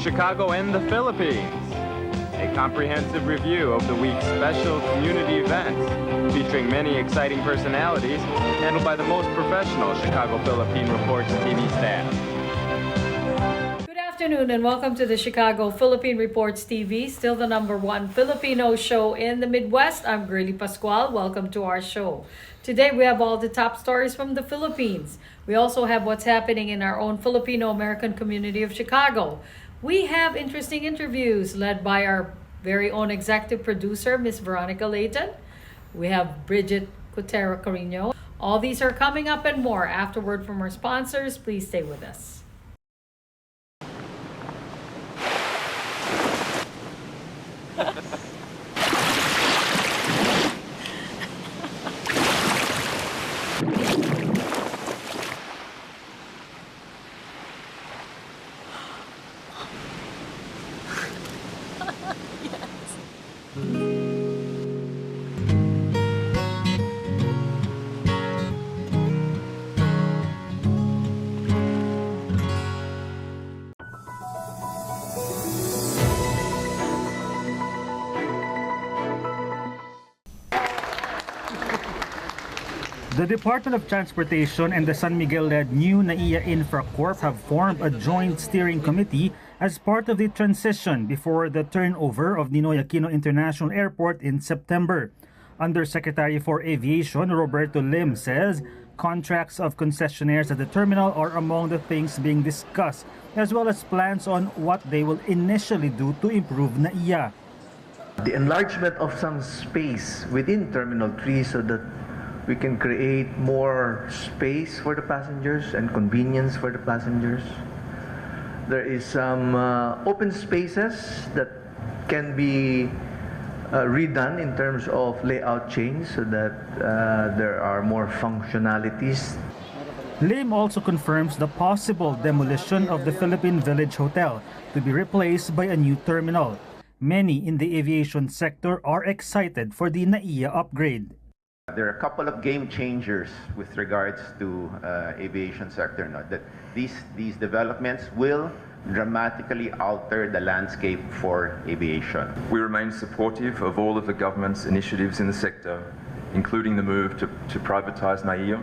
Chicago and the Philippines. A comprehensive review of the week's special community events, featuring many exciting personalities, handled by the most professional Chicago Philippine Reports TV staff. Good afternoon and welcome to the Chicago Philippine Reports TV, still the #1 Filipino show in the Midwest. I'm Girly Pascual. Welcome to our show. Today we have all the top stories from the Philippines. We also have what's happening in our own Filipino-American community of Chicago. We have interesting interviews led by our very own executive producer, Miss Veronica Layton. We have Bridget Cotero Carino. All these are coming up and more afterward from our sponsors. Please stay with us. The Department of Transportation and the San Miguel-led new NAIA InfraCorp have formed a joint steering committee as part of the transition before the turnover of Ninoy Aquino International Airport in September. Undersecretary for Aviation Roberto Lim says contracts of concessionaires at the terminal are among the things being discussed, as well as plans on what they will initially do to improve NAIA. The enlargement of some space within Terminal 3 so that we can create more space for the passengers and convenience for the passengers. There is some open spaces that can be redone in terms of layout change so that there are more functionalities. Lim also confirms the possible demolition of the Philippine Village Hotel to be replaced by a new terminal. Many in the aviation sector are excited for the NAIA upgrade. There are a couple of game changers with regards to aviation sector. That these developments will dramatically alter the landscape for aviation. We remain supportive of all of the government's initiatives in the sector, including the move to privatise NAIA,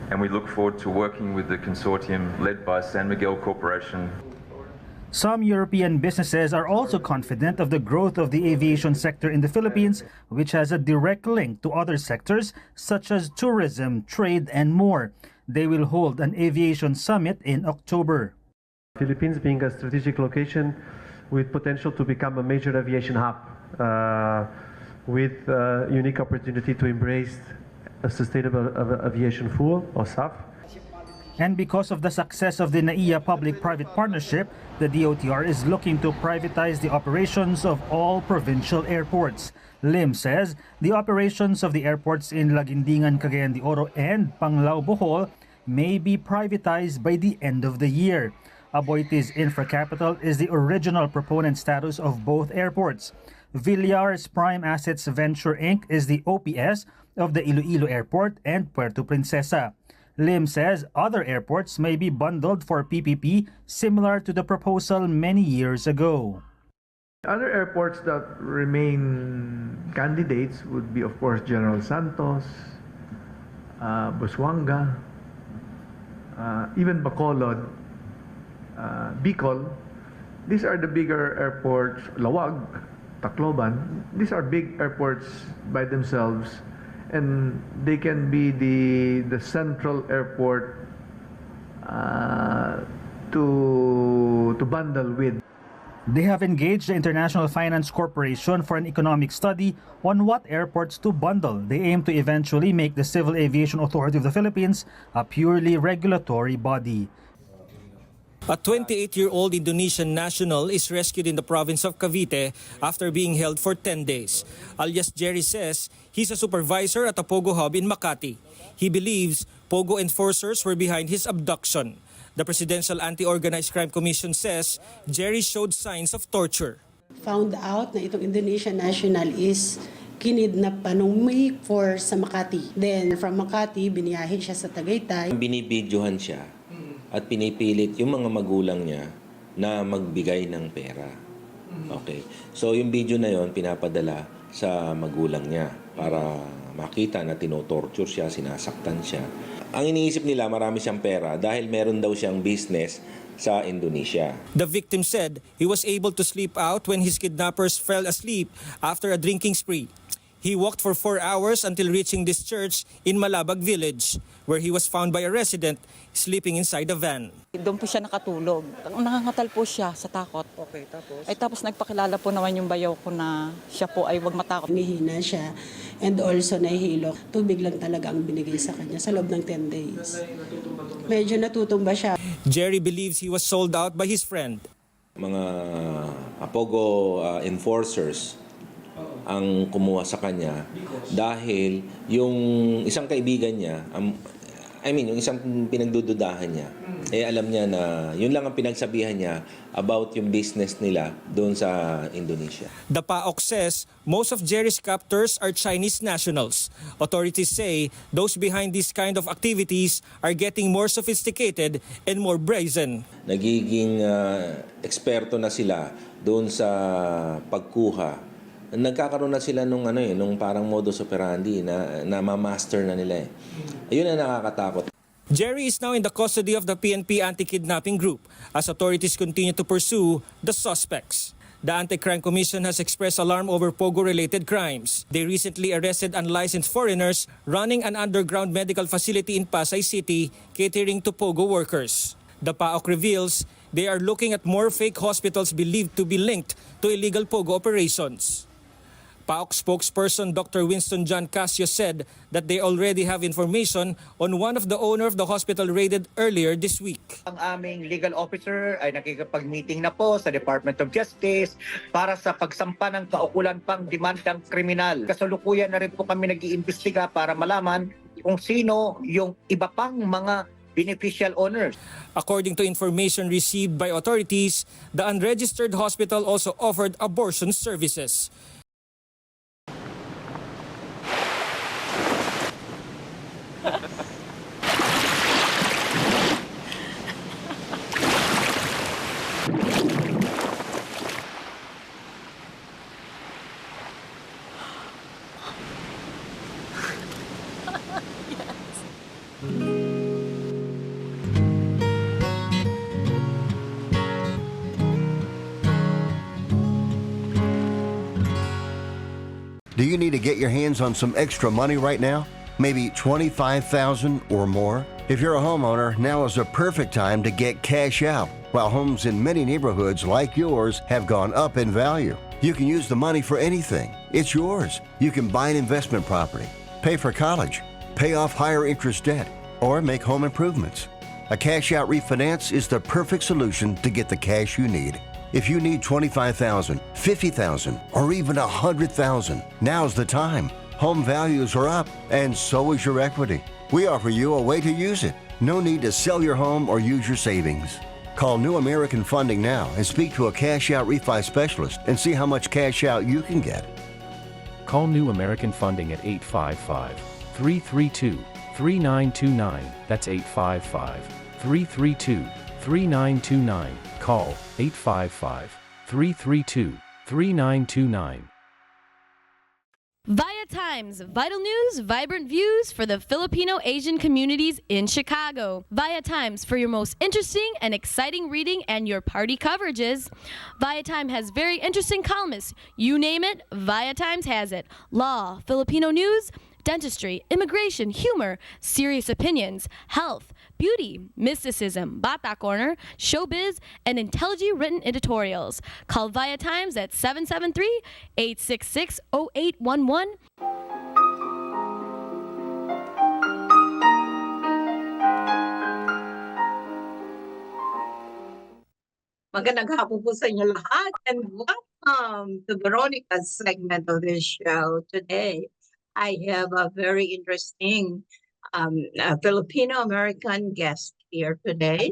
and we look forward to working with the consortium led by San Miguel Corporation. Some European businesses are also confident of the growth of the aviation sector in the Philippines, which has a direct link to other sectors such as tourism, trade, and more. They will hold an aviation summit in October. Philippines being a strategic location with potential to become a major aviation hub, with a unique opportunity to embrace a sustainable aviation fuel, or SAF. And because of the success of the NAIA public-private partnership, the DOTR is looking to privatize the operations of all provincial airports. Lim says the operations of the airports in Laguindingan, Cagayan de Oro, and Panglao, Bohol may be privatized by the end of the year. Aboitiz Infracapital is the original proponent status of both airports. Villar's Prime Assets Venture Inc. is the OPS of the Iloilo Airport and Puerto Princesa. Lim says other airports may be bundled for PPP, similar to the proposal many years ago. Other airports that remain candidates would be, of course, General Santos, Busuanga, even Bacolod, Bicol. These are the bigger airports, Lawag, Tacloban. These are big airports by themselves, and they can be the central airport to bundle with. They have engaged the International Finance Corporation for an economic study on what airports to bundle. They aim to eventually make the Civil Aviation Authority of the Philippines a purely regulatory body. A 28-year-old Indonesian national is rescued in the province of Cavite after being held for 10 days. Alias Jerry says he's a supervisor at a Pogo hub in Makati. He believes Pogo enforcers were behind his abduction. The Presidential Anti-Organized Crime Commission says Jerry showed signs of torture. Found out na itong Indonesian national is kinidnap pa nung May 4 sa Makati. Then from Makati, biniyahe siya sa Tagaytay. Binibidyohan siya at pinipilit yung mga magulang niya na magbigay ng pera. Okay. So yung video na yon pinapadala sa magulang niya para makita na tinotorture siya, sinasaktan siya. Ang iniisip nila marami siyang pera dahil meron daw siyang business sa Indonesia. The victim said he was able to sleep out when his kidnappers fell asleep after a drinking spree. He walked for 4 hours until reaching this church in Malabag village, where he was found by a resident sleeping inside the van. Doon po siya nakatulog. Nangangatal po siya sa takot. Okay, tapos? Tapos nagpakilala po naman yung bayaw ko na siya po ay wag matakot. Nihina siya and also nahihilo. Tubig lang talaga ang binigay sa kanya sa loob ng 10 days. Medyo natutumba siya. Jerry believes he was sold out by his friend. Mga Apogo enforcers ang kumuha sa kanya dahil yung isang kaibigan niya, yung isang pinagdududahan niya, alam niya na yun lang ang pinagsabihan niya about yung business nila doon sa Indonesia. The PAOK says most of Jerry's captors are Chinese nationals. Authorities say those behind this kind of activities are getting more sophisticated and more brazen. Nagiging eksperto na sila doon sa pagkuha. Nagkakaroon na sila nung parang modus operandi na ma-master na nila. Ayun ang nakakatakot. Jerry is now in the custody of the PNP anti-kidnapping group as authorities continue to pursue the suspects. The Anti-Crime Commission has expressed alarm over Pogo-related crimes. They recently arrested unlicensed foreigners running an underground medical facility in Pasay City catering to Pogo workers. The PAOK reveals they are looking at more fake hospitals believed to be linked to illegal Pogo operations. PAOK spokesperson Dr. Winston John Casio said that they already have information on one of the owner of the hospital raided earlier this week. Ang aming legal officer ay nakikipag-meeting na po sa Department of Justice para sa pagsampa ng kaukulan pang demandang kriminal. Kasalukuyan na rin po kami nag-iimbestiga para malaman kung sino yung iba pang mga beneficial owners. According to information received by authorities, the unregistered hospital also offered abortion services. Do you need to get your hands on some extra money right now? Maybe $25,000 or more? If you're a homeowner, now is the perfect time to get cash out. While homes in many neighborhoods like yours have gone up in value, you can use the money for anything. It's yours. You can buy an investment property, pay for college, pay off higher interest debt, or make home improvements. A cash out refinance is the perfect solution to get the cash you need. If you need $25,000, $50,000, or even $100,000, now's the time. Home values are up, and so is your equity. We offer you a way to use it. No need to sell your home or use your savings. Call New American Funding now and speak to a cash out refi specialist and see how much cash out you can get. Call New American Funding at 855-332-3929. That's 855-332-3929. Call 855-332-3929. Via Times, vital news, vibrant views for the Filipino Asian communities in Chicago. Via Times for your most interesting and exciting reading and your party coverages. Via Times has very interesting columnists. You name it, Via Times has it. Law, Filipino news, dentistry, immigration, humor, serious opinions, health, beauty, mysticism, Bata Corner, showbiz, and intelligently written editorials. Call Via Times at 773-866-0811. Magandang hapon po sa inyo lahat and welcome to Veronica's segment of this show today. I have a very interesting Filipino-American guest here today,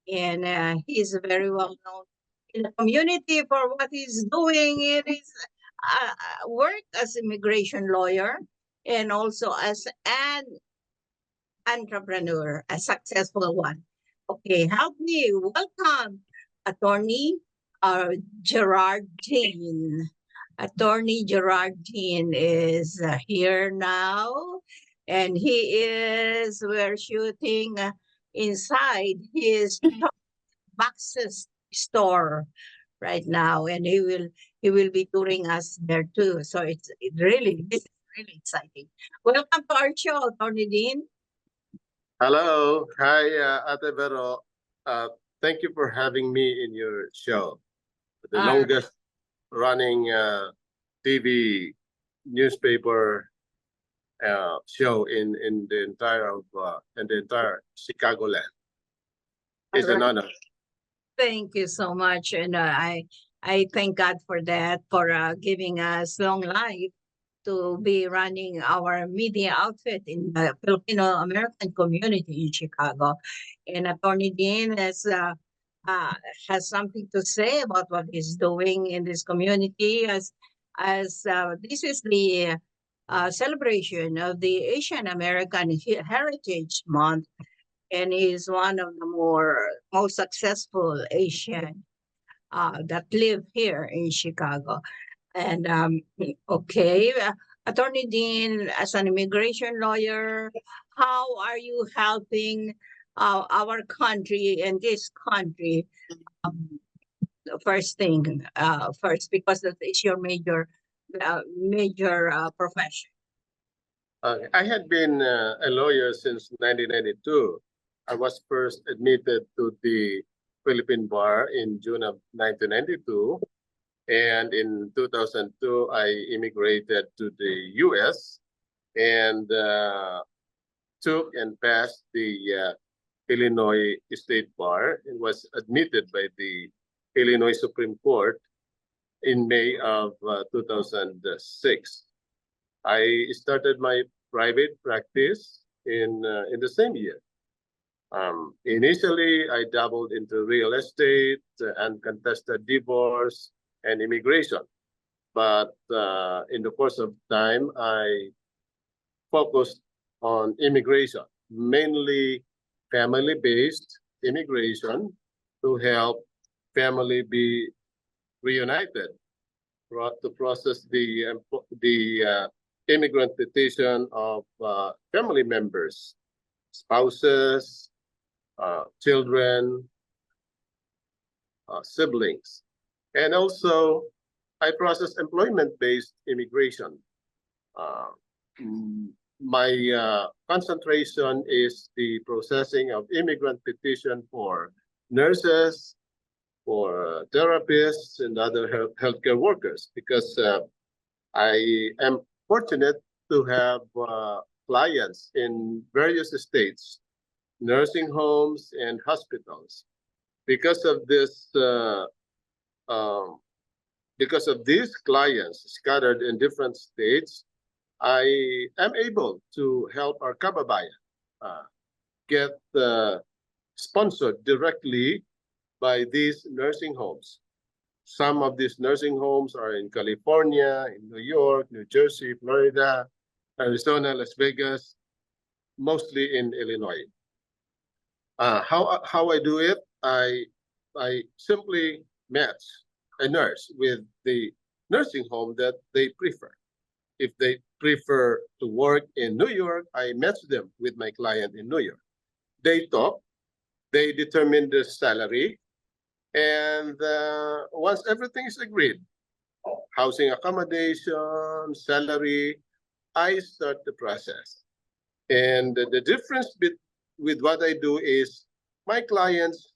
and he's very well known in the community for what he's doing. It is work as immigration lawyer and also as an entrepreneur, a successful one. Okay, help me welcome Attorney Gerardine. Attorney Gerardine is here now, and we're shooting inside his boxes store right now, and he will be touring us there too. So this is really exciting. Welcome to our show, Attorney Dean. Hello. Hi, Ate Vero. Thank you for having me in your show. The longest running TV newspaper show in the entire Chicagoland. It's an honor. Thank you so much, and I thank God for that, for giving us long life to be running our media outfit in the Filipino American community in Chicago. And Attorney Dean has something to say about what he's doing in this community, as this is the celebration of the Asian American Heritage Month, and he's one of the most successful Asian that live here in Chicago. And okay, Attorney Dean, as an immigration lawyer, how are you helping our country and this country? First, because that is your major profession. I had been a lawyer since 1992. I was first admitted to the Philippine Bar in June of 1992. And in 2002, I immigrated to the U.S. and took and passed the Illinois State Bar and was admitted by the Illinois Supreme Court in May of 2006. I started my private practice in the same year. Initially, I dabbled into real estate, uncontested divorce, and immigration. But in the course of time, I focused on immigration, mainly family-based immigration to help family be reunited, to process the immigrant petition of family members, spouses, children, siblings. And also, I process employment-based immigration. My concentration is the processing of immigrant petition for nurses, for therapists, and other healthcare workers, because I am fortunate to have clients in various states, nursing homes and hospitals. Because of these clients scattered in different states, I am able to help our kababayan get sponsored directly by these nursing homes. Some of these nursing homes are in California, in New York, New Jersey, Florida, Arizona, Las Vegas, mostly in Illinois. How I do it? I simply match a nurse with the nursing home that they prefer. If they prefer to work in New York, I match them with my client in New York. They talk, they determine the salary, and once everything is agreed, housing accommodation, salary, I start the process. And the difference with what I do is my clients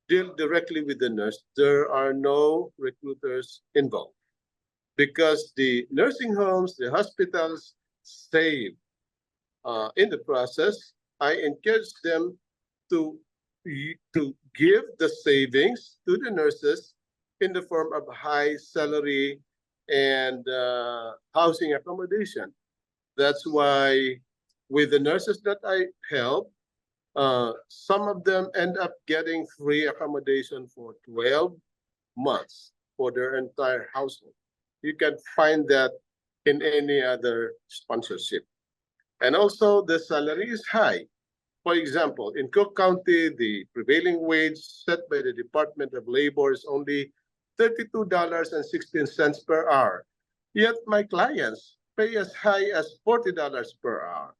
deal directly with the nurse. There are no recruiters involved because the nursing homes, the hospitals save in the process. I encourage them to give the savings to the nurses in the form of high salary and housing accommodation. That's why with the nurses that I help, some of them end up getting free accommodation for 12 months for their entire household. You can find that in any other sponsorship. And also the salary is high. For example, in Cook County, the prevailing wage set by the Department of Labor is only $32.16 per hour. Yet my clients pay as high as $40 per hour.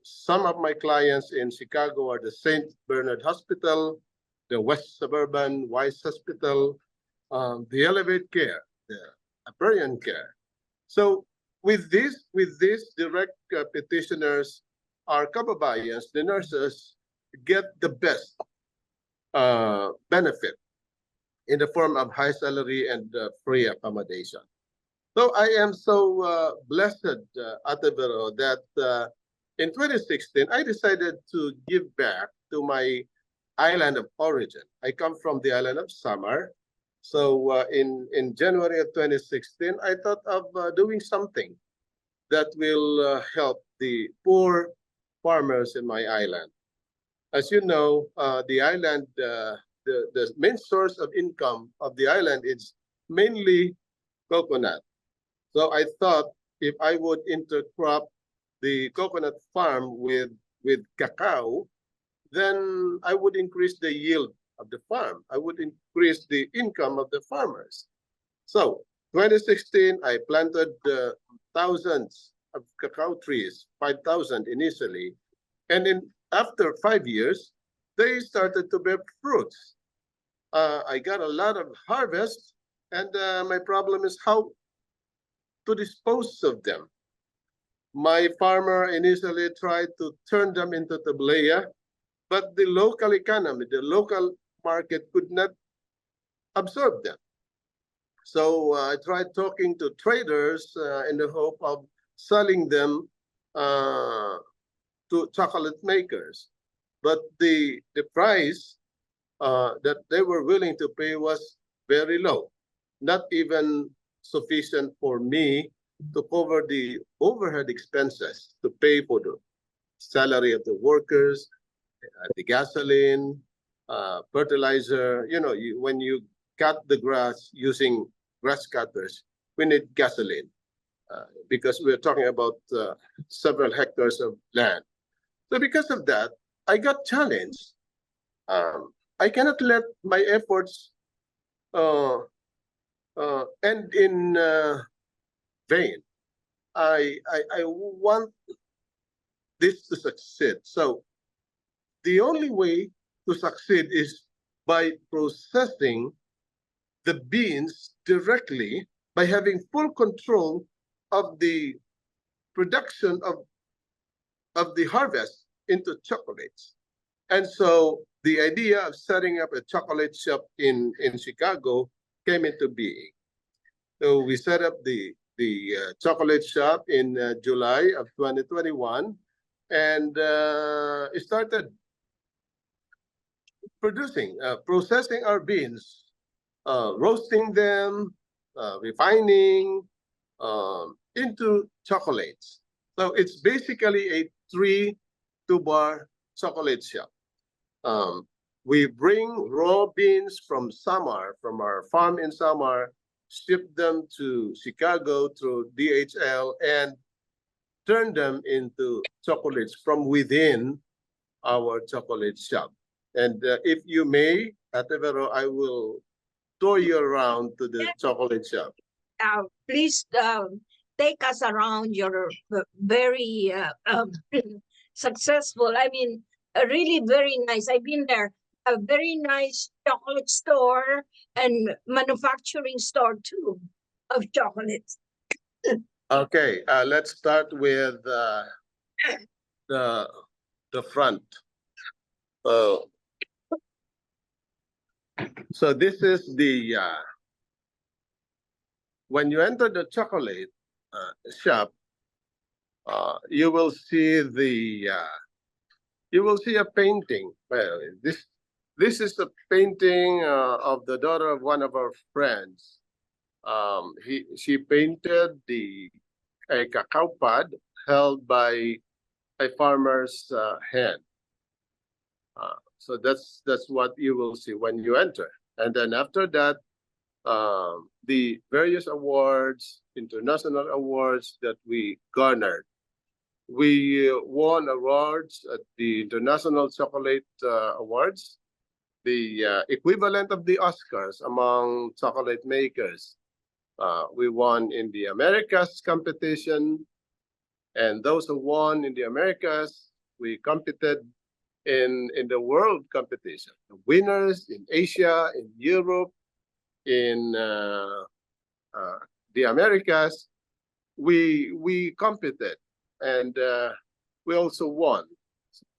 Some of my clients in Chicago are the St. Bernard Hospital, the West Suburban Wise Hospital, the Elevate Care, the Aperian Care. So with this direct petitioners, our kababayans, the nurses, get the best benefit in the form of high salary and free accommodation. So I am so blessed, Ate Vero, that in 2016, I decided to give back to my island of origin. I come from the island of Samar. So in January of 2016, I thought of doing something that will help the poor farmers in my island. As you know, the island, the main source of income of the island is mainly coconut. So I thought if I would intercrop the coconut farm with cacao, then I would increase the yield of the farm. I would increase the income of the farmers. So 2016, I planted thousands of cacao trees, 5,000 initially. And after 5 years, they started to bear fruits. I got a lot of harvest, and my problem is how to dispose of them. My farmer initially tried to turn them into tablea, but the local economy, the local market could not absorb them. So I tried talking to traders in the hope of selling them to chocolate makers. But the price that they were willing to pay was very low, not even sufficient for me to cover the overhead expenses, to pay for the salary of the workers, the gasoline, fertilizer. You know, when you cut the grass using grass cutters, we need gasoline because we're talking about several hectares of land. So because of that, I got challenged. I cannot let my efforts end in vain. I want this to succeed. So the only way to succeed is by processing the beans directly, by having full control of the production of the harvest into chocolates. And so the idea of setting up a chocolate shop in Chicago came into being. So we set up the chocolate shop in July of 2021, and it started processing our beans, roasting them, refining into chocolates. So it's basically a 3-bar chocolate shop. We bring raw beans from Samar, from our farm in Samar, ship them to Chicago through DHL, and turn them into chocolates from within our chocolate shop. And if you may, Ate Vero, I will tour you around to the chocolate shop. Please take us around your very successful, I mean, really very nice. I've been there. A very nice chocolate store and manufacturing store too of chocolates. Okay, let's start with the front. So this is the when you enter the chocolate shop, you will see a painting. Well, this is a painting of the daughter of one of our friends. She painted a cacao pod held by a farmer's hand. So that's what you will see when you enter. And then after that, the various awards, international awards that we garnered We won awards at the International Chocolate Awards, the equivalent of the Oscars among chocolate makers. We won in the Americas competition, and those who won in the Americas, we competed in the world competition. The winners in Asia, in Europe, in the Americas, we competed, and we also won.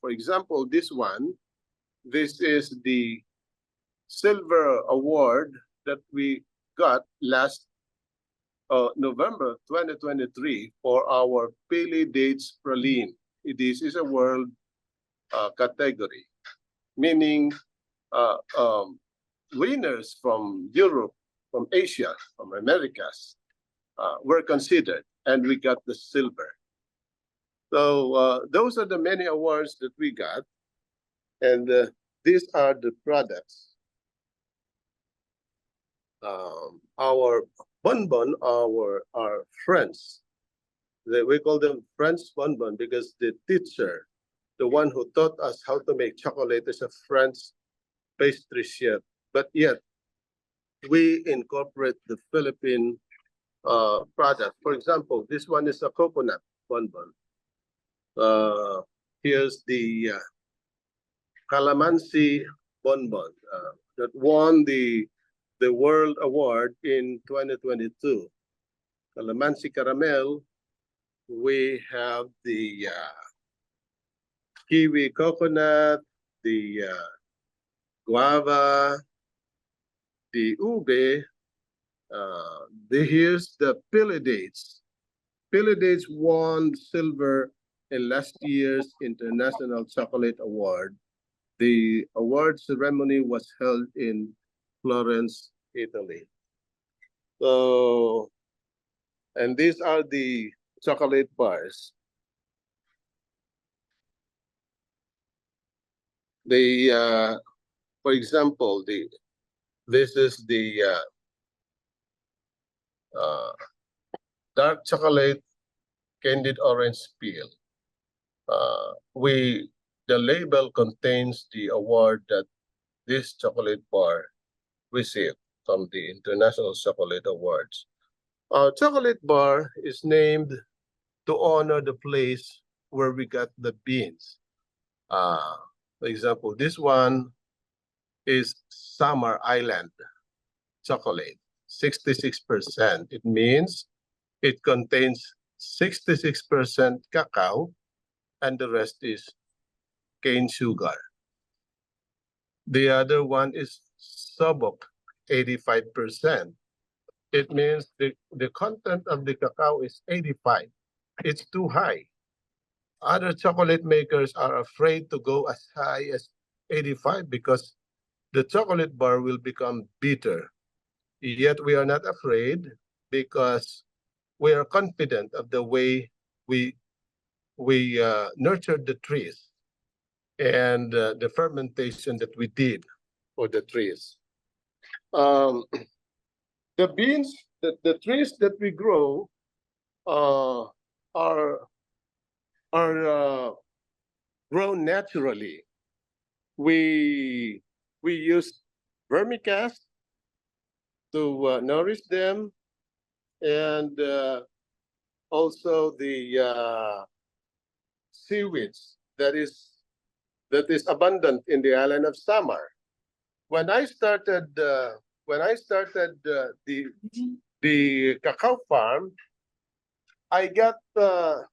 For example, this is the silver award that we got last November 2023 for our Pili Dates Praline. This is a world category, meaning winners from Europe, from Asia, from Americas were considered, and we got the silver. So those are the many awards that we got, and these are the products. Our bonbon, our friends, we call them friends bonbon because the teacher, the one who taught us how to make chocolate, is a French pastry chef. But yet, we incorporate the Philippine product. For example, this one is a coconut bonbon. Here's the calamansi bonbon that won the World Award in 2022. Calamansi caramel. We have the kiwi coconut, the guava, the ube. Here's the Pili Dates. Pili Dates won silver in last year's International Chocolate Award. The award ceremony was held in Florence, Italy. So, and these are the chocolate bars. For example, this is the dark chocolate candied orange peel. The label contains the award that this chocolate bar received from the International Chocolate Awards. Our chocolate bar is named to honor the place where we got the beans. For example, this one is Summer Island chocolate, 66%. It means it contains 66% cacao and the rest is cane sugar. The other one is Sobok, 85%. It means the content of the cacao is 85. It's too high. Other chocolate makers are afraid to go as high as 85 because the chocolate bar will become bitter. Yet we are not afraid because we are confident of the way we nurtured the trees and the fermentation that we did for the trees. The beans, the trees that we grow are grown naturally. We use vermicast to nourish them, and also the seaweeds that is abundant in the island of Samar. When I started the cacao farm, I got a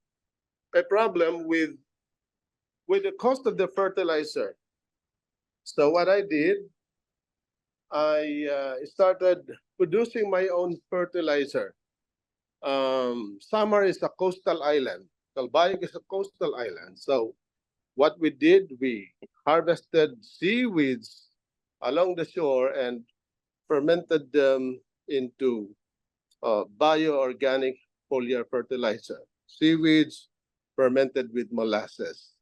problem with the cost of the fertilizer. So what I did, I started producing my own fertilizer. Samar is a coastal island. Calbayog is a coastal island. So what we did, we harvested seaweeds along the shore and fermented them into bioorganic foliar fertilizer. Seaweeds fermented with molasses.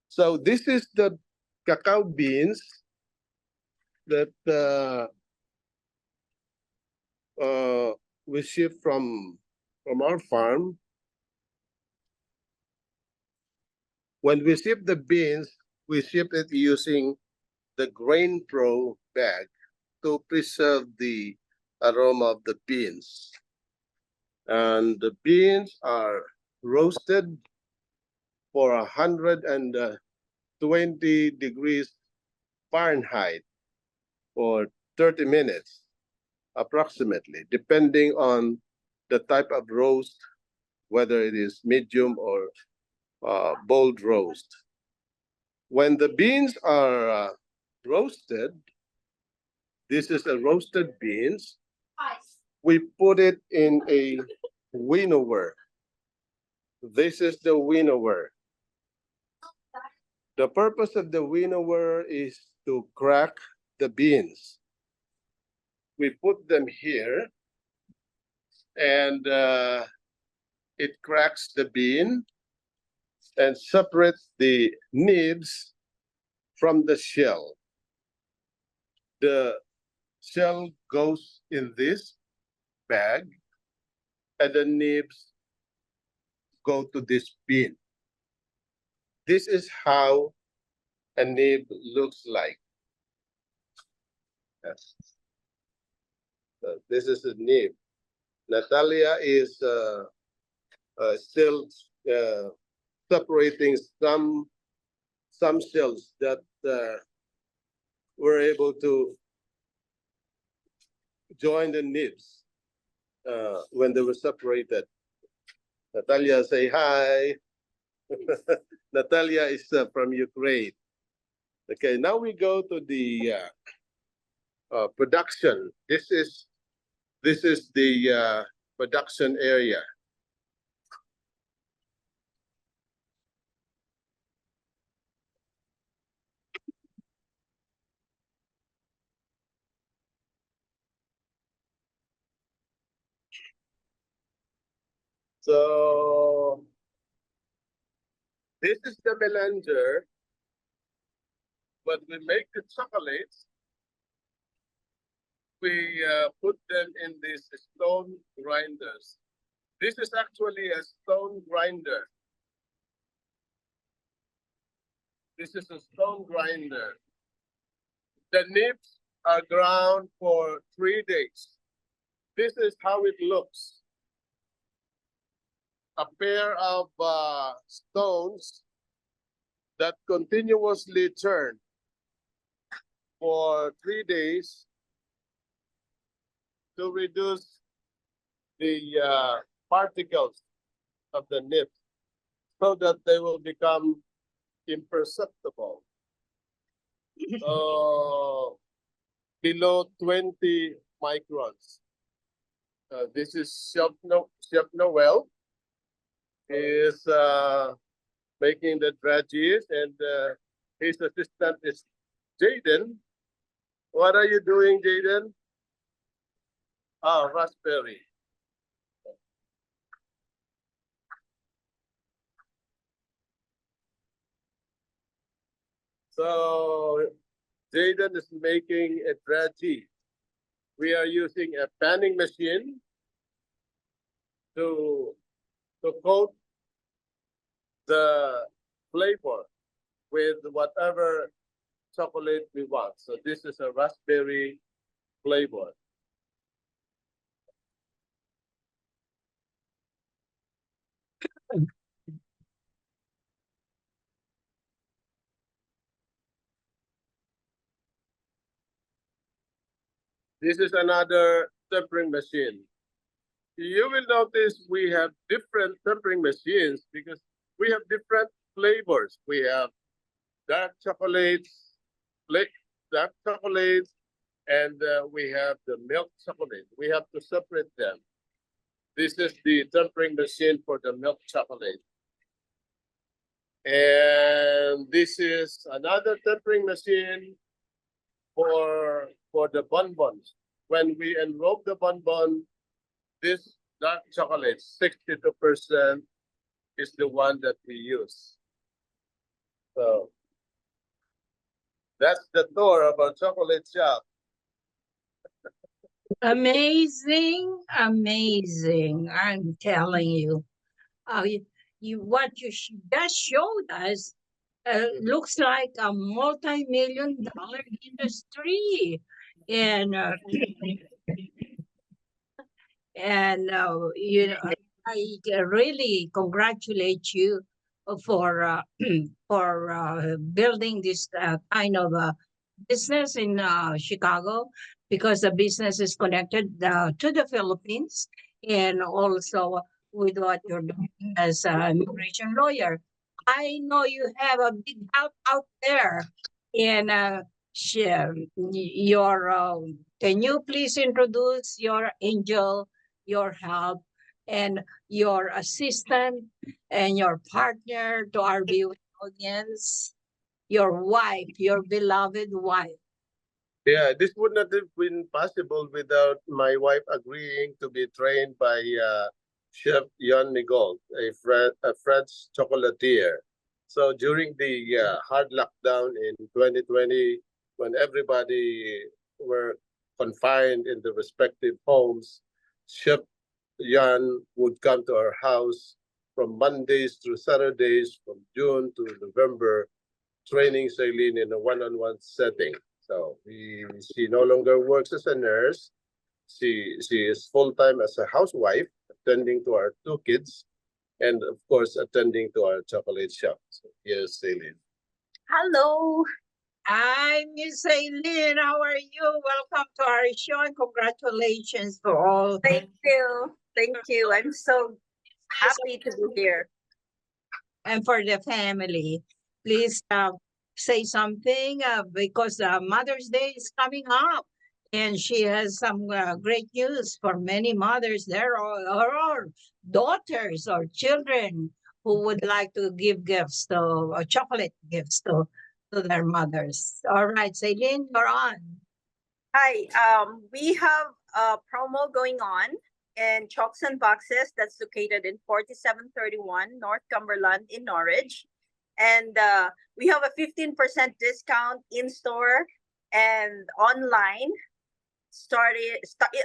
So this is the cacao beans that we ship from our farm. When we ship the beans, we ship it using the Grain Pro bag to preserve the aroma of the beans. And the beans are roasted for 120 degrees Fahrenheit for 30 minutes approximately, depending on the type of roast, whether it is medium or bold roast. When the beans are roasted, this is a roasted beans, we put it in a winnower. This is the winnower. The purpose of the winnower is to crack the beans. We put them here, and it cracks the bean and separates the nibs from the shell. The shell goes in this bag, and the nibs go to this bin. This is how a nib looks like. Yes. So this is a nib. Natalia is still separating some shells that were able to join the nibs when they were separated. Natalia, say hi. Natalia is from Ukraine. Okay, now we go to the production. This is the production area. So this is the melanger. When we make the chocolates, we put them in these stone grinders. This is actually a stone grinder. This is a stone grinder. The nibs are ground for 3 days. This is how it looks. A pair of stones that continuously turn for 3 days to reduce the particles of the nib so that they will become imperceptible. Below 20 microns. This is Chef Noel is making the dredges, and his assistant is Jaden. What are you doing, Jaden? Raspberry. So Jaden is making a dredgy. We are using a panning machine to coat the flavor with whatever chocolate we want. So this is a raspberry flavor. This is another tempering machine. You will notice we have different tempering machines because we have different flavors. We have dark chocolates, dark chocolates, and we have the milk chocolate. We have to separate them. This is the tempering machine for the milk chocolate. And this is another tempering machine for the bonbons. When we enrobe the bonbon, this dark chocolate, 62%, is the one that we use. So that's the tour of our chocolate shop. Amazing, amazing. I'm telling you. what you just showed us looks like a multi-million-dollar industry, and you know, I really congratulate you for for building this kind of business in Chicago, because the business is connected to the Philippines, and also with what you're doing as an immigration lawyer. I know you have a big help out there, and your can you please introduce your angel, your help, and your assistant and your partner to our viewing audience, your wife, your beloved wife? Yeah, this would not have been possible without my wife agreeing to be trained by Chef Jan Miguel, a French chocolatier. So during the hard lockdown in 2020, when everybody were confined in the respective homes, Chef Jan would come to our house from Mondays through Saturdays, from June to November, training Celine in a one-on-one setting. So she no longer works as a nurse. She is full-time as a housewife, attending to our two kids, and of course, attending to our chocolate shop. So here's Celine. Hello. Hi, Miss Aileen. How are you? Welcome to our show, and congratulations for all. Thank you. Thank you. I'm so happy to be here. And for the family. Please say something because Mother's Day is coming up, and she has some great news for many mothers there, or daughters or children who would like to give gifts to chocolate gifts to their mothers. All right, Celine, you're on. Hi. We have a promo going on in Chalks and Boxes that's located in 4731 North Cumberland in Norwich. And we have a 15% discount in store and online.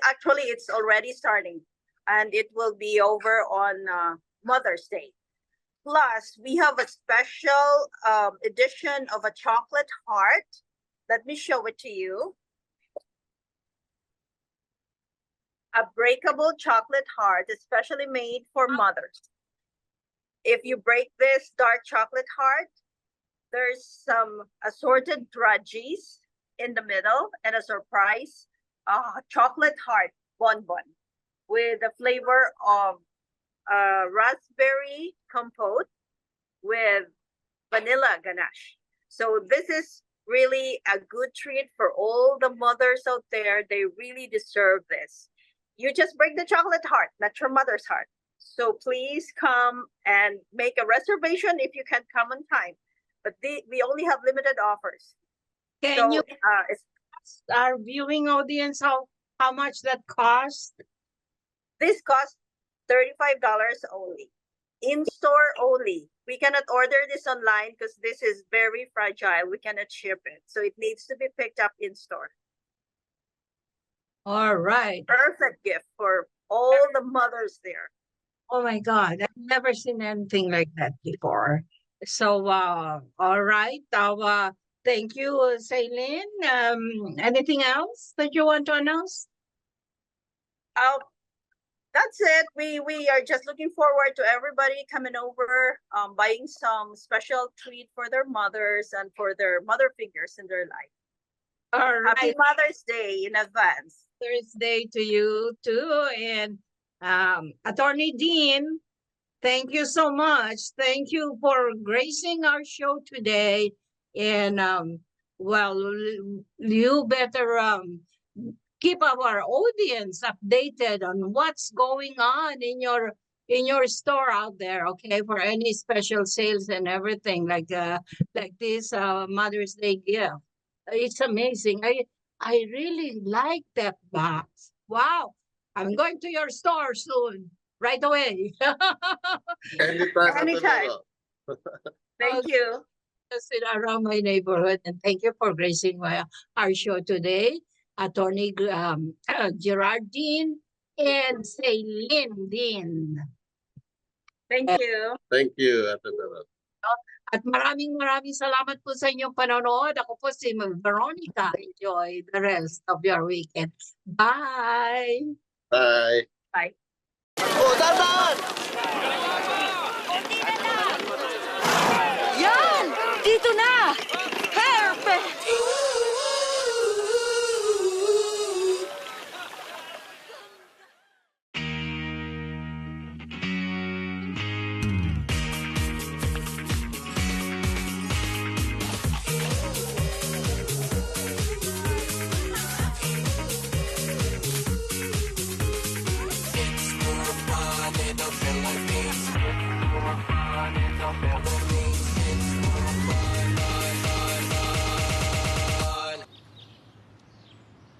Actually, it's already starting, and it will be over on Mother's Day. Plus, we have a special edition of a chocolate heart. Let me show it to you. A breakable chocolate heart, especially made for mothers. If you break this dark chocolate heart, there's some assorted drudgies in the middle and a surprise chocolate heart bonbon with a flavor of raspberry compote with vanilla ganache. So this is really a good treat for all the mothers out there. They really deserve this. You just break the chocolate heart, not your mother's heart. So please come and make a reservation if you can come on time. But we only have limited offers. Can you our viewing audience how much that cost? This costs $35 only. In store only. We cannot order this online because this is very fragile. We cannot ship it. So it needs to be picked up in store. All right. Perfect gift for all the mothers there. Oh my God, I've never seen anything like that before. So, all right. Thank you, Celine. Anything else that you want to announce? That's it. We are just looking forward to everybody coming over, buying some special treat for their mothers and for their mother figures in their life. All right. Happy Mother's Day in advance. Mother's Day to you too. And Attorney Dean, thank you so much. Thank you for gracing our show today. And well, you better keep our audience updated on what's going on in your store out there, okay? For any special sales and everything like this Mother's Day gift. It's amazing. I really like that box. Wow. I'm going to your store soon, right away. Anytime. Thank you. Just around my neighborhood, and thank you for gracing our show today. Attorney Gerard Dean and Celine Dean. Thank you. Thank you, Ate Bella. At maraming salamat po sa inyong panonood. Ako po si Veronica. Enjoy the rest of your weekend. Bye! Bye. Bye. Yan! Dito na! Perfect!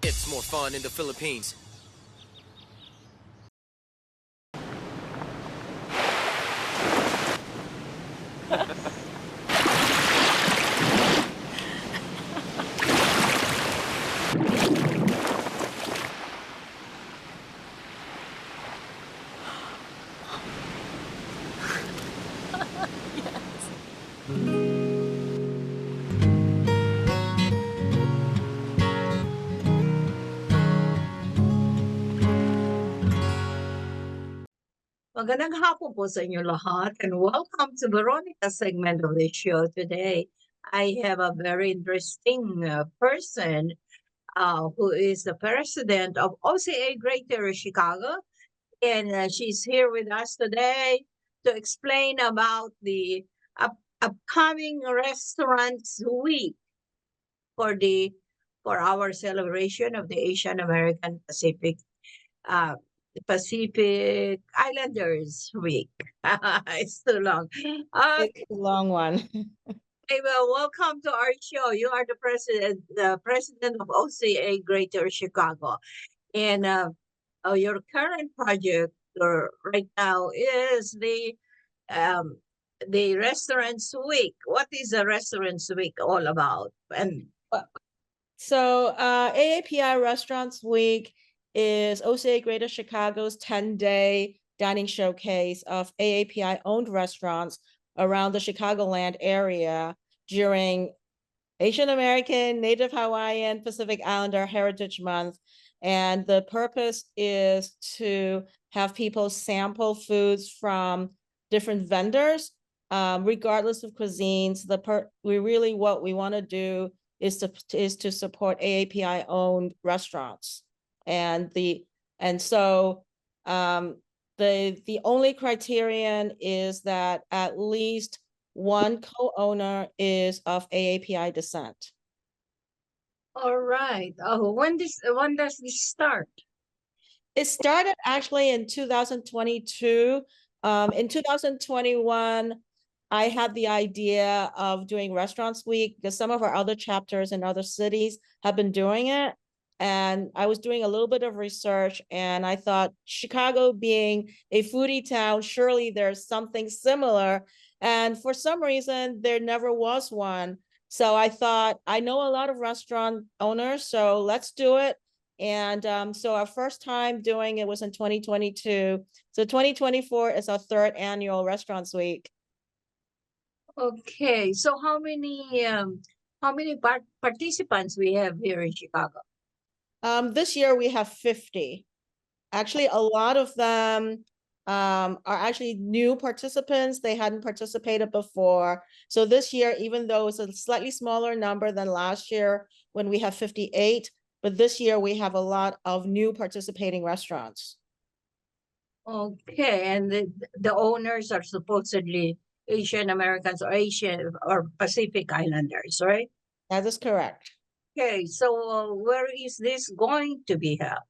It's more fun in the Philippines. Magandang hapon po sa inyo lahat and welcome to Veronica's segment of the show today. I have a very interesting person who is the president of OCA Greater Chicago, and she's here with us today to explain about the upcoming Restaurants Week for our celebration of the Asian American Pacific Islanders Week. It's too long. It's a long one. Okay, well, welcome to our show. You are the president of OCA Greater Chicago, and your current project right now is the Restaurants Week. What is the Restaurants Week all about? And So AAPI Restaurants Week is OCA Greater Chicago's 10-day dining showcase of AAPI-owned restaurants around the Chicagoland area during Asian American, Native Hawaiian, Pacific Islander Heritage Month. And the purpose is to have people sample foods from different vendors, regardless of cuisines. What we want to do is to support AAPI-owned restaurants. The only criterion is that at least one co-owner is of AAPI descent. all right. Oh, when does this start? It started actually in 2022. In 2021, I had the idea of doing Restaurants Week because some of our other chapters in other cities have been doing it. And I was doing a little bit of research and I thought Chicago being a foodie town, surely there's something similar. And for some reason, there never was one. So I thought, I know a lot of restaurant owners, so let's do it. And so our first time doing it was in 2022. So 2024 is our third annual Restaurants Week. Okay, so how many participants we have here in Chicago? This year we have 50. Actually, a lot of them are actually new participants. They hadn't participated before. So this year, even though it's a slightly smaller number than last year when we have 58, but this year we have a lot of new participating restaurants. Okay, and the owners are supposedly Asian Americans or Asian or Pacific Islanders, right? That is correct. Okay, so where is this going to be held?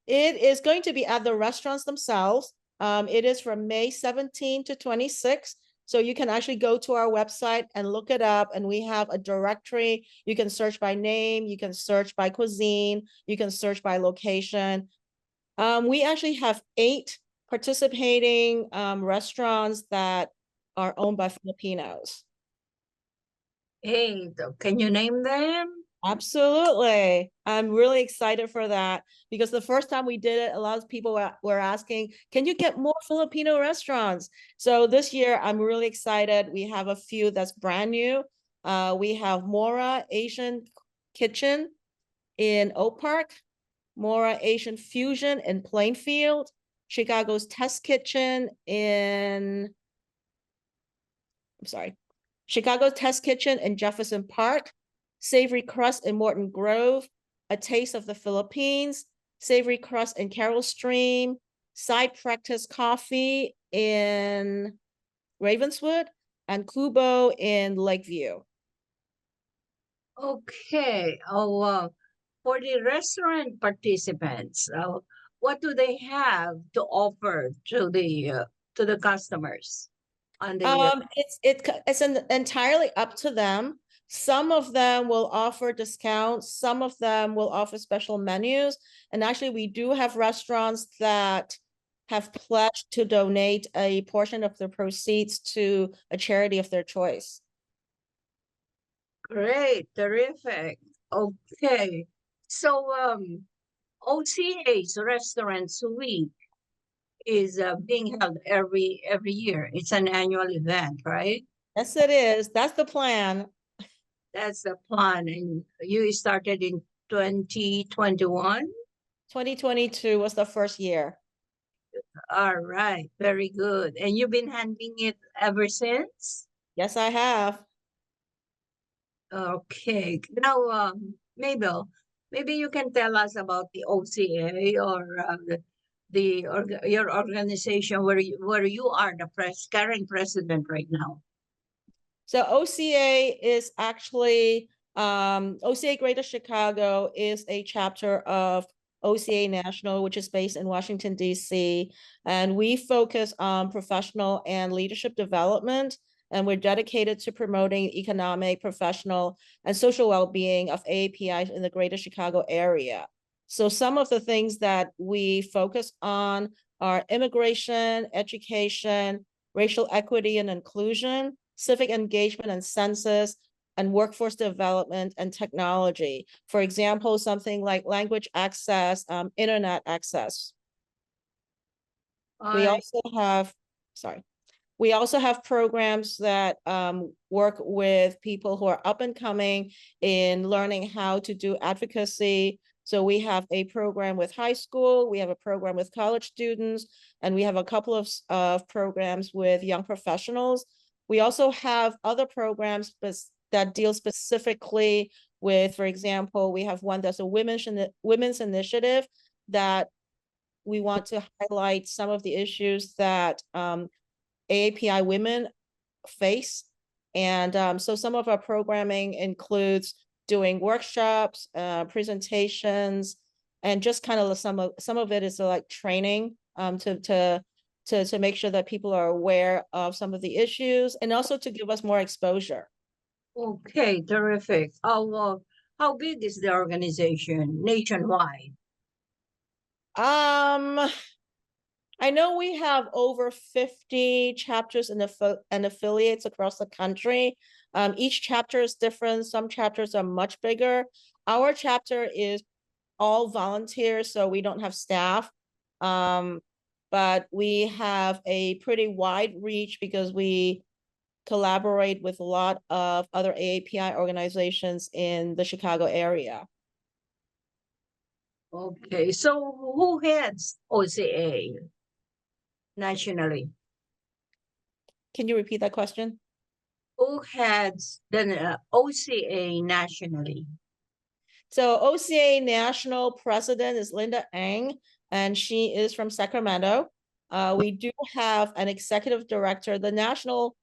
It is going to be at the restaurants themselves. It is from May 17 to 26. So you can actually go to our website and look it up. And we have a directory. You can search by name. You can search by cuisine. You can search by location. We actually have 8 participating restaurants that are owned by Filipinos. 8. Can you name them? Absolutely. I'm really excited for that because the first time we did it, a lot of people were asking, can you get more Filipino restaurants? So this year, I'm really excited. We have a few that's brand new. We have Mora Asian Kitchen in Oak Park, Mora Asian Fusion in Plainfield, Chicago's Test Kitchen Chicago's Test Kitchen in Jefferson Park, Savory Crust in Morton Grove, A Taste of the Philippines, Savory Crust in Carroll Stream, Side Practice Coffee in Ravenswood, and Kubo in Lakeview. Okay. For the restaurant participants, what do they have to offer to the customers? On the It's entirely up to them. Some of them will offer discounts, some of them will offer special menus. And actually, we do have restaurants that have pledged to donate a portion of the proceeds to a charity of their choice. Great, terrific. Okay. So OCA's Restaurants Week is being held every year. It's an annual event, right? Yes, it is. That's the plan. That's the plan. And you started in 2021? 2022 was the first year. All right, very good. And you've been handling it ever since? Yes, I have. Okay. Now, Mabel, maybe you can tell us about the OCA or your organization where you are the current president right now. So OCA is actually OCA Greater Chicago is a chapter of OCA National, which is based in Washington, D.C. And we focus on professional and leadership development. And we're dedicated to promoting economic, professional, and social well-being of AAPI in the Greater Chicago area. So some of the things that we focus on are immigration, education, racial equity and inclusion, civic engagement and census, and workforce development and technology. For example, something like language access, internet access. We also have programs that work with people who are up and coming in learning how to do advocacy. So we have a program with high school, we have a program with college students, and we have a couple of programs with young professionals. We also have other programs that deal specifically with, for example, we have one that's a women's initiative that we want to highlight some of the issues that AAPI women face. And so some of our programming includes doing workshops, presentations, and just kind of some of it is like training to make sure that people are aware of some of the issues and also to give us more exposure. Okay, terrific. How big is the organization nationwide? I know we have over 50 chapters and affiliates across the country. Each chapter is different. Some chapters are much bigger. Our chapter is all volunteers, so we don't have staff. But we have a pretty wide reach because we collaborate with a lot of other AAPI organizations in the Chicago area. Okay, so who heads OCA nationally? Can you repeat that question? Who heads the OCA nationally? So OCA national president is Linda Ang, and she is from Sacramento. We do have an executive director. The national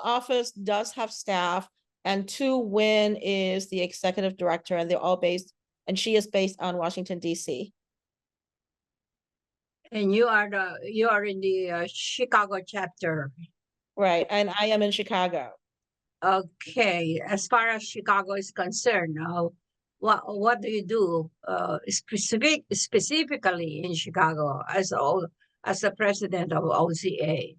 office does have staff, and Tu Nguyen is the executive director, and they're all based, and she is based on Washington, D.C. And you are in the Chicago chapter. Right, and I am in Chicago. Okay, as far as Chicago is concerned, what do you do specifically in Chicago as the president of OCA?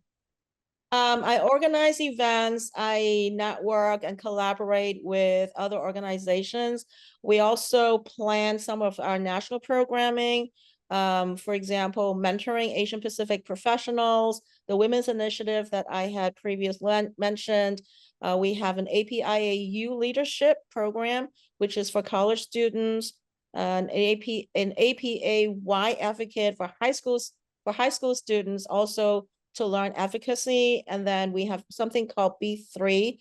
I organize events, I network and collaborate with other organizations. We also plan some of our national programming. For example, mentoring Asian Pacific professionals, the Women's Initiative that I had previously mentioned. We have an APIAU leadership program, which is for college students, an APAY advocate for high school students, also to learn advocacy. And then we have something called B3,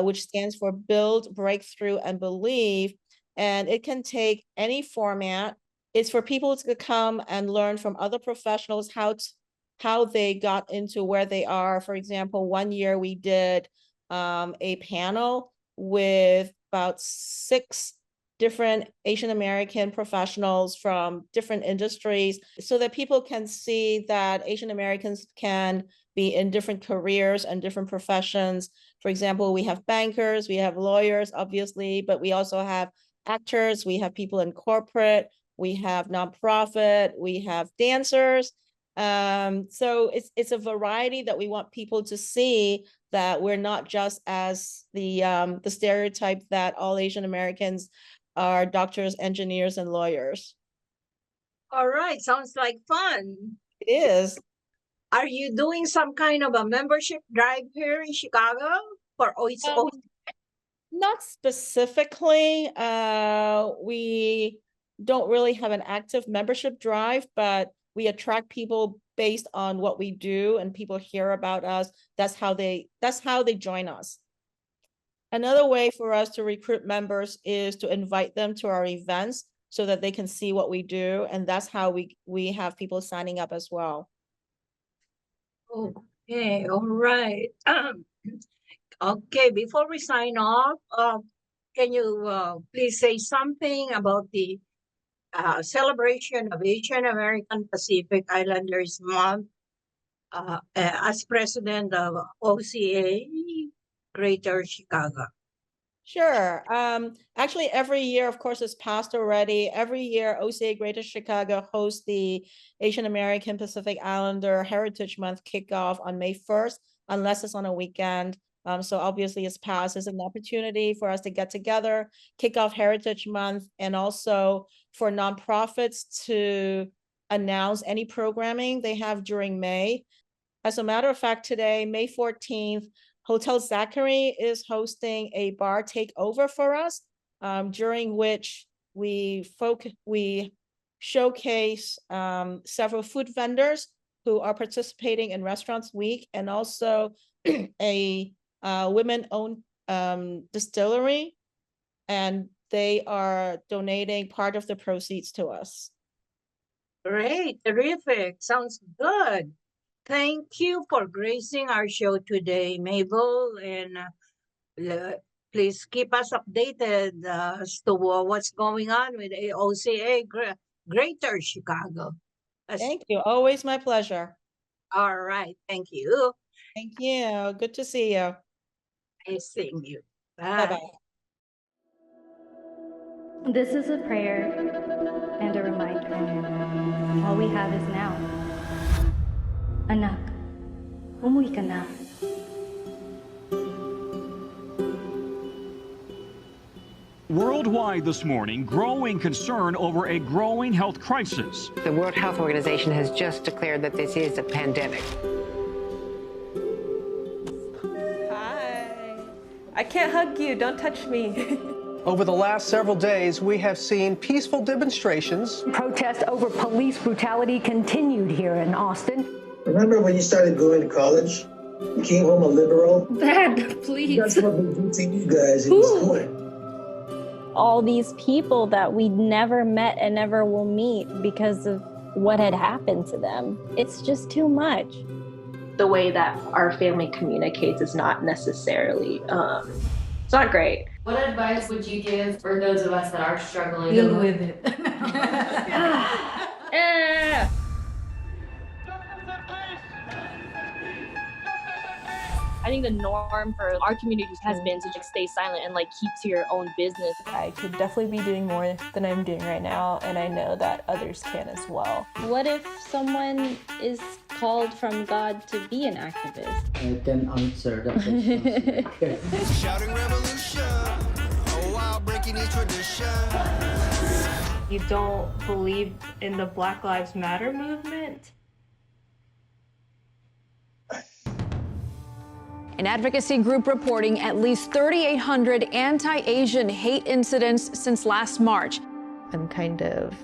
which stands for Build, Breakthrough, and Believe. And it can take any format. It's for people to come and learn from other professionals how they got into where they are. For example, one year we did a panel with about 6 different Asian American professionals from different industries so that people can see that Asian Americans can be in different careers and different professions. For example, we have bankers, we have lawyers, obviously, but we also have actors, we have people in corporate, we have nonprofit, we have dancers. So it's a variety that we want people to see, that we're not just as the stereotype that all Asian Americans are doctors, engineers, and lawyers. All right, sounds like fun. It is. Are you doing some kind of a membership drive here in Chicago for OCA? Not specifically. We don't really have an active membership drive, but we attract people based on what we do, and people hear about us. That's how they join us. Another way for us to recruit members is to invite them to our events so that they can see what we do. And that's how we have people signing up as well. Okay, all right. Okay, before we sign off, can you please say something about the celebration of Asian American Pacific Islanders Month as president of OCA Greater Chicago? Sure. Actually, every year, of course, it's passed already. Every year, OCA Greater Chicago hosts the Asian American Pacific Islander Heritage Month kickoff on May 1st, unless it's on a weekend. So obviously it's passed. It's an opportunity for us to get together, kick off Heritage Month, and also for nonprofits to announce any programming they have during May. As a matter of fact, today, May 14th, Hotel Zachary is hosting a bar takeover for us, during which we showcase several food vendors who are participating in Restaurants Week, and also a women-owned distillery, and they are donating part of the proceeds to us. Great, terrific, sounds good. Thank you for gracing our show today, Mabel, and please keep us updated as to what's going on with OCA Greater Chicago. Thank you, always my pleasure. All right, thank you. Thank you, good to see you. Nice seeing you. Bye-bye. This is a prayer and a reminder. All we have is now. Anak, umuwi ka na. Worldwide this morning, growing concern over a growing health crisis. The World Health Organization has just declared that this is a pandemic. Hi. I can't hug you. Don't touch me. Over the last several days, we have seen peaceful demonstrations. Protests over police brutality continued here in Austin. Remember when you started going to college? You came home a liberal? Dad, please. That's what we do to you guys in this point. All these people that we never met and never will meet because of what had happened to them. It's just too much. The way that our family communicates is not necessarily, it's not great. What advice would you give for those of us that are struggling? Deal with it. I think the norm for our communities has been to stay silent and keep to your own business. I could definitely be doing more than I'm doing right now, and I know that others can as well. What if someone is called from God to be an activist. I can answer that question. Shouting revolution, oh wow, breaking each tradition. You don't believe in the Black Lives Matter movement? An advocacy group reporting at least 3,800 anti-Asian hate incidents since last March. I'm kind of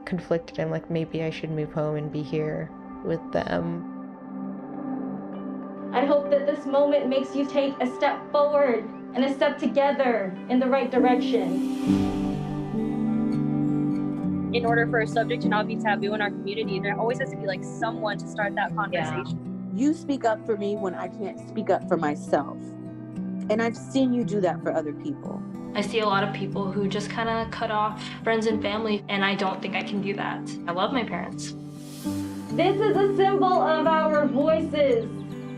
conflicted. I'm like, maybe I should move home and be here with them. I hope that this moment makes you take a step forward and a step together in the right direction. In order for a subject to not be taboo in our community, there always has to be like someone to start that conversation. You speak up for me when I can't speak up for myself. And I've seen you do that for other people. I see a lot of people who just kind of cut off friends and family, and I don't think I can do that. I love my parents. This is a symbol of our voices.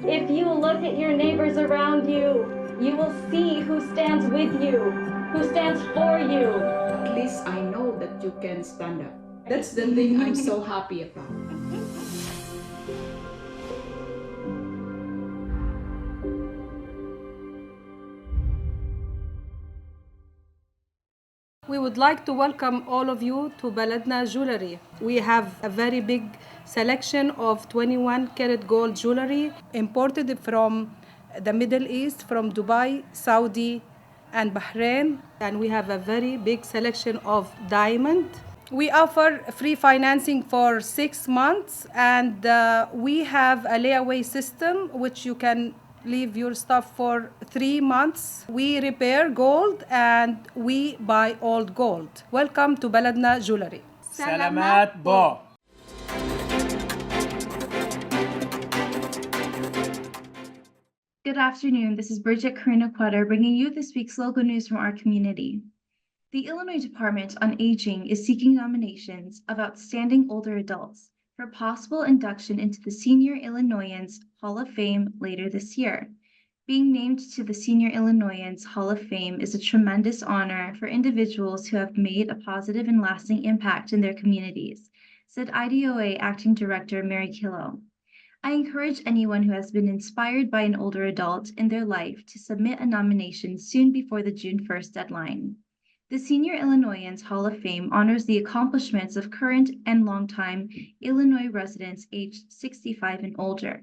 If you look at your neighbors around you, you will see who stands with you, who stands for you. At least I know that you can stand up. That's the thing I'm so happy about. We would like to welcome all of you to Baladna Jewelry. We have a very big selection of 21 karat gold jewelry imported from the Middle East, from Dubai, Saudi, and Bahrain. And we have a very big selection of diamond. We offer free financing for 6 months, and we have a layaway system which you can leave your stuff for 3 months. We repair gold and we buy old gold. Welcome to Baladna Jewelry. Salamat bo. Good afternoon. This is Bridget Karina Quetter bringing you this week's local news from our community. The Illinois Department on Aging is seeking nominations of outstanding older adults for possible induction into the Senior Illinoisans Hall of Fame later this year. Being named to the Senior Illinoisans Hall of Fame is a tremendous honor for individuals who have made a positive and lasting impact in their communities, said IDOA Acting Director Mary Killow. I encourage anyone who has been inspired by an older adult in their life to submit a nomination soon before the June 1st deadline. The Senior Illinoisans Hall of Fame honors the accomplishments of current and longtime Illinois residents aged 65 and older.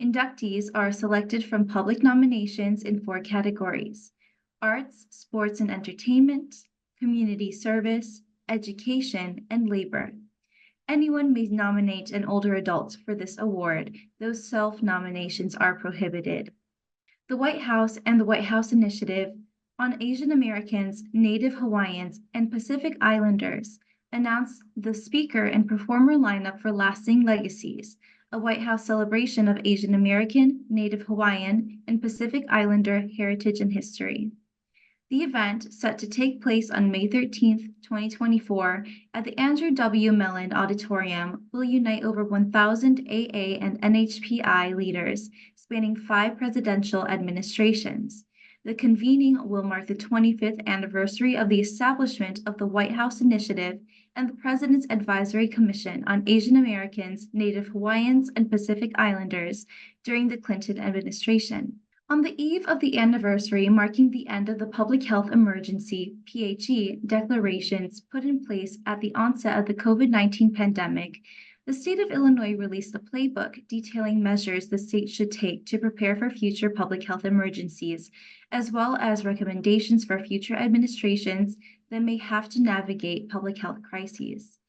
Inductees are selected from public nominations in 4 categories: arts, sports and entertainment, community service, education, and labor. Anyone may nominate an older adult for this award, though self-nominations are prohibited. The White House and the White House Initiative on Asian Americans, Native Hawaiians, and Pacific Islanders announced the speaker and performer lineup for Lasting Legacies, a White House celebration of Asian American, Native Hawaiian, and Pacific Islander heritage and history. The event, set to take place on May 13, 2024, at the Andrew W. Mellon Auditorium, will unite over 1,000 AA and NHPI leaders spanning 5 presidential administrations. The convening will mark the 25th anniversary of the establishment of the White House Initiative and the President's Advisory Commission on Asian Americans, Native Hawaiians, and Pacific Islanders during the Clinton administration. On the eve of the anniversary marking the end of the Public Health Emergency (PHE) declarations put in place at the onset of the COVID-19 pandemic, the state of Illinois released a playbook detailing measures the state should take to prepare for future public health emergencies, as well as recommendations for future administrations that may have to navigate public health crises.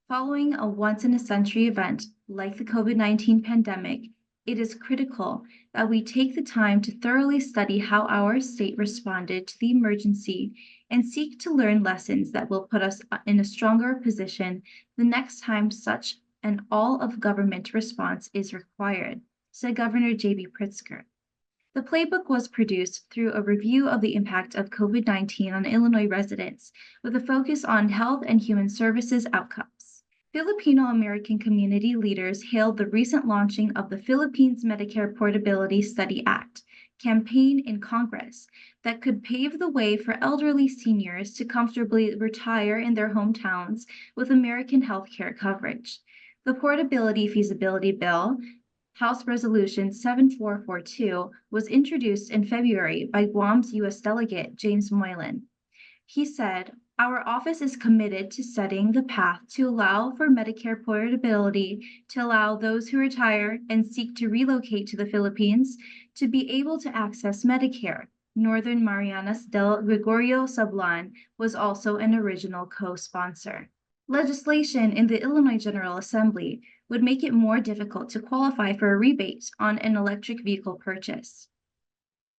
Following a once-in-a-century event like the COVID-19 pandemic, it is critical that we take the time to thoroughly study how our state responded to the emergency and seek to learn lessons that will put us in a stronger position the next time such an all-of-government response is required, said Governor J.B. Pritzker. The playbook was produced through a review of the impact of COVID-19 on Illinois residents, with a focus on health and human services outcomes. Filipino-American community leaders hailed the recent launching of the Philippines Medicare Portability Study Act campaign in Congress that could pave the way for elderly seniors to comfortably retire in their hometowns with American health care coverage. The Portability Feasibility Bill, House Resolution 7442 was introduced in February by Guam's U.S. Delegate James Moylan. He said, "Our office is committed to setting the path to allow for Medicare portability, to allow those who retire and seek to relocate to the Philippines to be able to access Medicare." Northern Marianas del Gregorio Sablan was also an original co-sponsor. Legislation in the Illinois General Assembly would make it more difficult to qualify for a rebate on an electric vehicle purchase.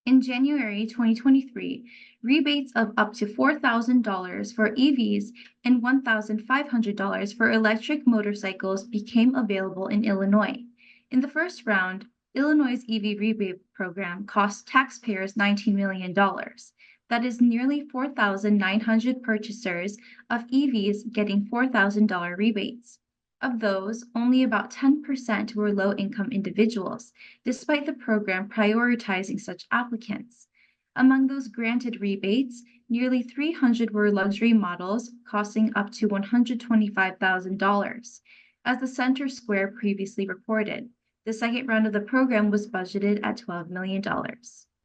In January 2023, rebates of up to $4,000 for EVs and $1,500 for electric motorcycles became available in Illinois. In the first round, Illinois' EV rebate program cost taxpayers $19 million. That is nearly 4,900 purchasers of EVs getting $4,000 rebates. Of those, only about 10% were low-income individuals, despite the program prioritizing such applicants. Among those granted rebates, nearly 300 were luxury models costing up to $125,000. As the Center Square previously reported, the second round of the program was budgeted at $12 million.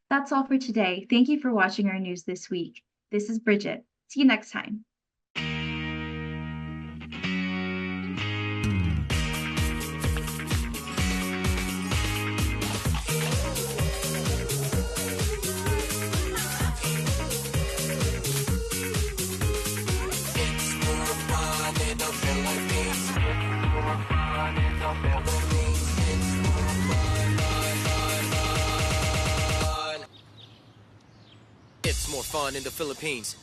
That's all for today. Thank you for watching our news this week. This is Bridget. See you next time. It's more fun in the Philippines.